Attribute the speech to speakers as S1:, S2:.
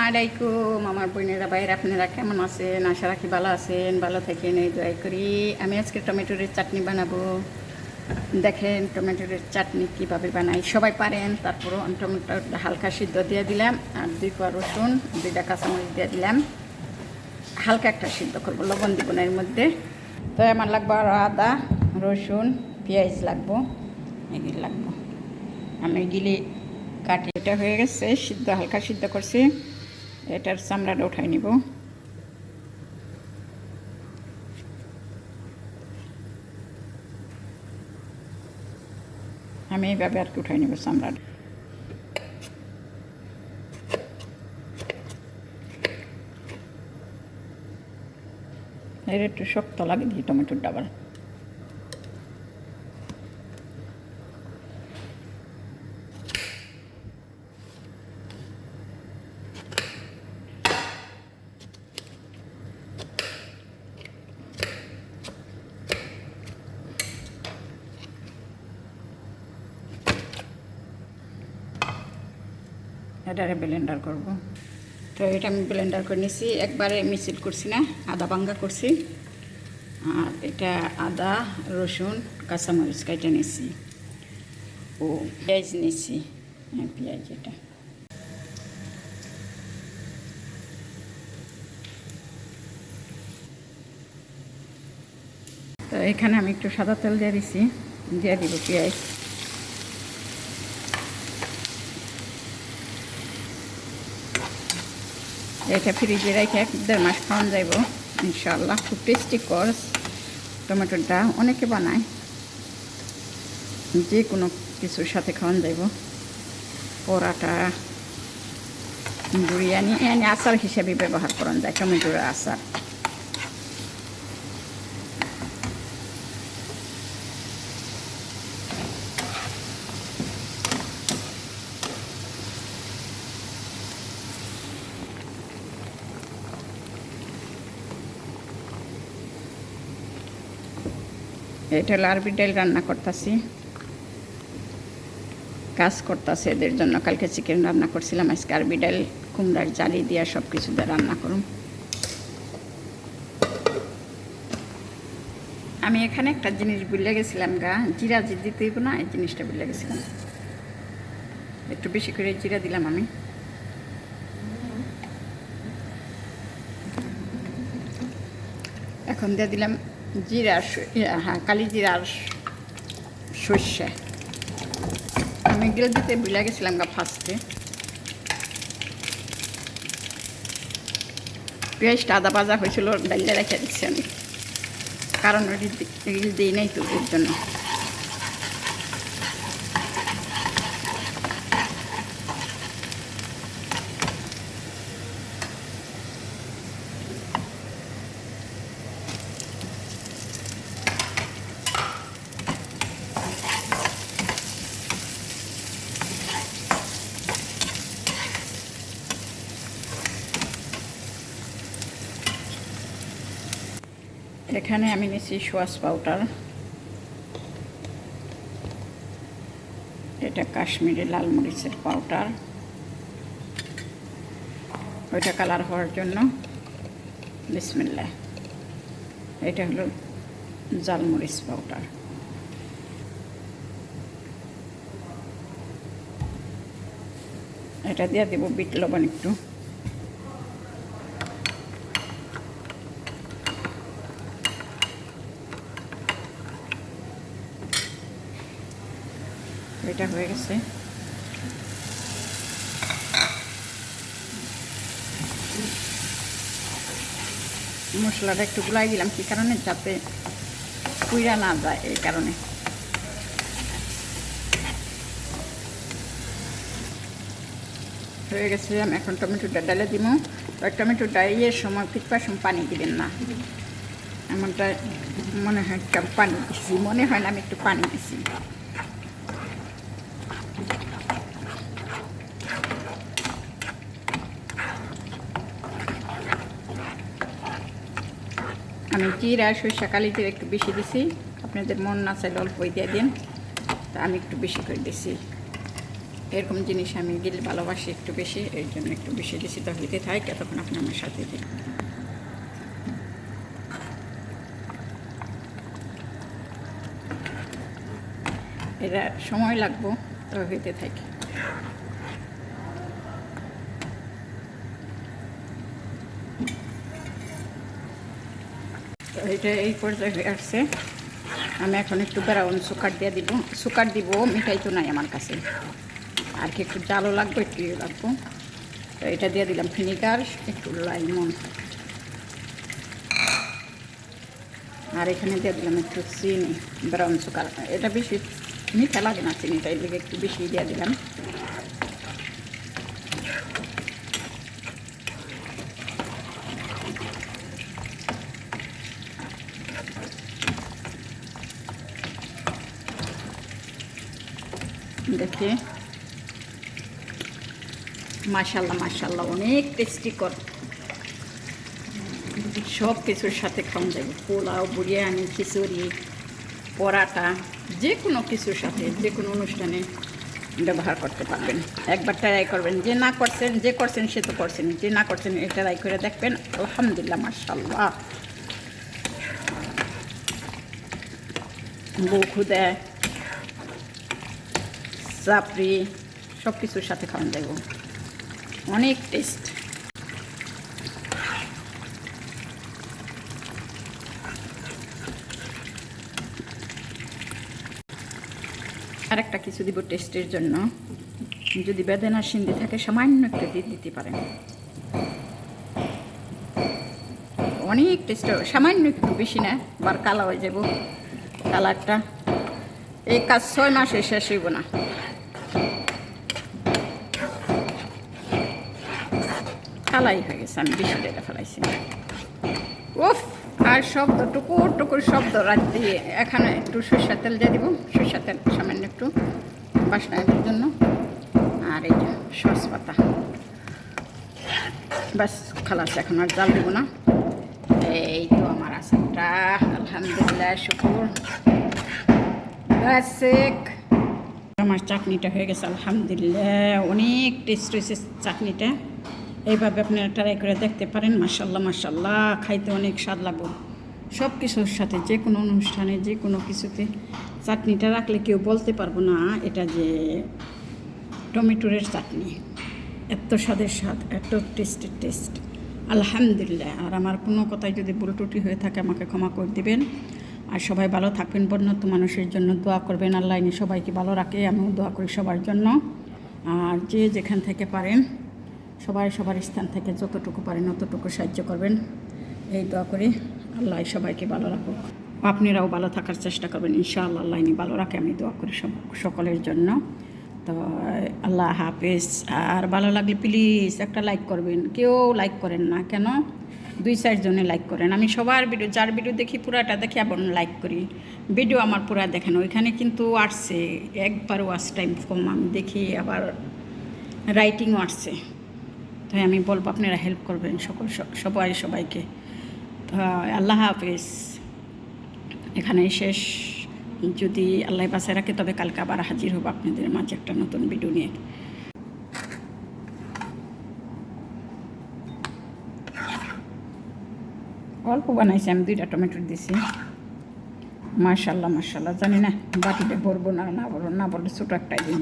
S1: আলাইকুম আমার বোনেরা ভাইয়েরা, আপনারা কেমন আছেন? আশা রাখি ভালো আছেন। ভালো থাকেন এই দোয়া করি। আমি আজকে টমেটোর চাটনি বানাবো। দেখেন টমেটোর চাটনি কীভাবে বানাই, সবাই পারেন। তারপরও আমি টমেটোটা হালকা সিদ্ধ দিয়ে দিলাম, আর 2 কোয়া রসুন, 2টা কাঁচামরিচ দিয়ে দিলাম। হালকা একটা সিদ্ধ করবো, লবণ দিব না এর মধ্যে। তো আমার লাগবো আরও আদা, রসুন, পেঁয়াজ লাগবো, এগুলি লাগবো। আমি এগুলি কাটি। এটা হয়ে গেছে সিদ্ধ, হালকা সিদ্ধ করছি। এটার চামড়াটা উঠাই নিব। আমি এইভাবে আর কি উঠাই নিব চামড়াটা। এর একটু শক্ত লাগে দিই টমেটোর ডাবল। এটারে ব্লেন্ডার করব। তো এটা আমি ব্লেন্ডার করে নিয়েছি, একবারে মিক্সড করছি না, আদা ভাঙ্গা করছি। আর এটা আদা, রসুন, কাঁচামরিচ কেটে নিয়েছি, ও পেঁয়াজ নিয়েছি। হ্যাঁ, পেঁয়াজ এটা। তো এখানে আমি একটু সাদা তেল দিয়ে দিছি, দিয়ে দিব পেঁয়াজ। এটা ফ্রিজে রেখে 1-1.5 মাস খাওয়ান যাইব ইনশাআল্লাহ। খুব টেস্টি কর টমেটোটা, অনেকে বানায়, যে কোনো কিছুর সাথে খাওয়ান যাইব। পরাটা, বিরিয়ানি, এনে আচার হিসেবে ব্যবহার করা যায় টমেটোর আচার। এটা হলো আরবি ডাল রান্না করতেছি, কাজ করতেছে এদের জন্য। কালকে চিকেন রান্না করছিলাম, আজকে আরবি ডাল কুমড়ার জালি দিয়া সব কিছু দিয়ে রান্না করুন। আমি এখানে একটা জিনিস ভুলে গেছিলাম গা, জিরা যে দিতে হইব না, এই জিনিসটা ভুলে গেছিলাম। একটু বেশি করে জিরা দিলাম আমি। এখন দিয়ে দিলাম জিরা, হ্যাঁ কালি জিরা আর সর্ষে। আমি এগুলো দিতে ভুলে গেছিলাম গা ফার্স্টে। পেঁয়াজটা আদা ভাজা হয়েছিল, ডাইলে রেখে দিচ্ছি আমি, কারণ এগুলো দিই নাই তো এর জন্য। এখানে আমি নিচ্ছি সোয়াস পাউডার, এটা কাশ্মীরি লাল মরিচের পাউডার, ওইটা কালার হওয়ার জন্য। বিসমিল্লাহ। এটা হলো জাল মরিচ পাউডার। এটা দিয়ে দেব বিট লবণ একটু। এটা হয়ে গেছে। মশলাটা একটু গুলাই দিলাম, কি কারণে, যাতে পুইরা না যায়, এই কারণে। হয়ে গেছে। আমি এখন টমেটোটা ডালে দিব। টমেটো ডাইয়ের সময় ফিটপার সময় পানি দিবেন না, এমনটা মনে হয় একটা পানি দিচ্ছি, মনে হয় না, আমি একটু পানি দিচ্ছি। আমি জিরা সরিষা কালি জিরা একটু বেশি দিছি, আপনাদের মন না চাইলে অল্পই দিয়ে দিন। তা আমি একটু বেশি করে দিছি। এরকম জিনিস আমি গিলে ভালোবাসি একটু বেশি, এই জন্য একটু বেশি দিছি। তো হইতে থাক, এতক্ষণ আপনি আমার সাথে দিন। এটা সময় লাগবো, তো হইতে থাকে। তো এটা এই পর্যায়ে হয়ে আসছে। আমি এখন একটু ব্রাউন সুগার দিয়ে দিব। সুগার দিব, মিঠাই তো নাই আমার কাছে, আর কি একটু জালও লাগবে, একটু ইয়ে লাগবো। তো এটা দিয়ে দিলাম ভিনিগার, একটু লাইমন, আর এখানে দিয়ে দিলাম একটু চিনি, ব্রাউন সুগার। এটা বেশি মিঠা লাগে না, চিনিটা এর লিগে একটু বেশি দিয়ে দিলাম। দেখে মাশাল্লাহ মাশাল্লাহ, অনেক টেস্টিকর। সব কিছুর সাথে খাওয়া যাবে, পোলাও, বিরিয়ানি, খিচুড়ি, পরাটা, যে কোনো কিছুর সাথে, যে কোনো অনুষ্ঠানে ব্যবহার করতে পারবেন। একবার ট্রাই করবেন, যে না করছেন, যে করছেন সে তো করছেন, যে না করছেন এটা ট্রাই করে দেখবেন। আলহামদুলিল্লাহ মাশাল্লাহ, বউখুদা, চাপড়ি, সব কিছুর সাথে খাওয়া যাবে, অনেক টেস্ট। আর একটা কিছু দিব টেস্টের জন্য, যদি বেদানা সিন্ধি থাকে সামান্য একটু দিয়ে দিতে পারেন, অনেক টেস্ট হবে। সামান্য একটু, বেশি না, আবার কালা হয়ে যাব কালারটা। এই কাজ 6 মাসে শেষ হইব না। কালাই হয়ে গেছে, আমি বেশি টাকা ফেলাইছি। উফ, আর শব্দ, টুকুর টুকুর শব্দ রাত দিয়ে। এখানে একটু সরষের তেল দিয়ে দিব, সরষের তেল সামান্য একটু বাসনার জন্য, আর এই যে সস পাতা, ব্যাস খালাস। এখন আর জাল দেবো না। এই তো আমার আচারটা, আলহামদুলিল্লাহ, শুকুর। আমার চাটনিটা হয়ে গেছে, আলহামদুলিল্লাহ, অনেক টেস্ট হয়েছে চাটনিটা। এইভাবে আপনারা ট্রাই করে দেখতে পারেন। মাশাল্লাহ মাশাল্লাহ, খাইতে অনেক স্বাদ লাগবে। সব কিছুর সাথে, যে কোনো অনুষ্ঠানে, যে কোনো কিছুতে চাটনিটা রাখলে কেউ বলতে পারবো না এটা যে টমেটোর চাটনি। এত স্বাদের স্বাদ, এত টেস্টের টেস্ট, আলহামদুলিল্লাহ। আর আমার কোনো কথাই যদি ভুল ত্রুটি হয়ে থাকে আমাকে ক্ষমা করে দিবেন। আর সবাই ভালো থাকবেন, বন্যত মানুষের জন্য দোয়া করবেন। আল্লাহ ইনি সবাইকে ভালো রাখে, আমিও দোয়া করি সবার জন্য। আর যে যেখান থেকে পারেন সবাই সবার স্থান থেকে যতটুকু পারেন অতটুকু সাহায্য করবেন, এই দোয়া করি। আল্লাহ সবাইকে ভালো রাখুক, আপনারাও ভালো থাকার চেষ্টা করবেন ইনশাআল্লাহ। আল্লাহ ইনি ভালো রাখে, আমি দোয়া করি সকলের জন্য। তো আল্লাহ হাফেজ। আর ভালো লাগলে প্লিজ একটা লাইক করবেন। কেউ লাইক করেন না কেন? 2-4 জনে লাইক করেন। আমি সবার ভিডিও, যার ভিডিও দেখি পুরাটা দেখি, আবার লাইক করি। ভিডিও আমার পুরা দেখেন, ওইখানে কিন্তু আসছে একবার ওয়াচ টাইম কম, আমি দেখি, আবার রাইটিংও আসছে। তাই আমি বলবো আপনারা হেল্প করবেন সবাইকে। তো আল্লাহ হাফেজ, এখানেই শেষ। যদি আল্লাহ বাঁচায় রাখে তবে কালকে আবার হাজির হবো আপনাদের মাঝে একটা নতুন ভিডিও নিয়ে। অল্প বানাইছি আমি, 2টা টমেটো দিছি। মাশাল্লাহ মাশাল্লাহ, জানি না বাটিটা ভরবো না, না বললে ছোটো একটাই দিন।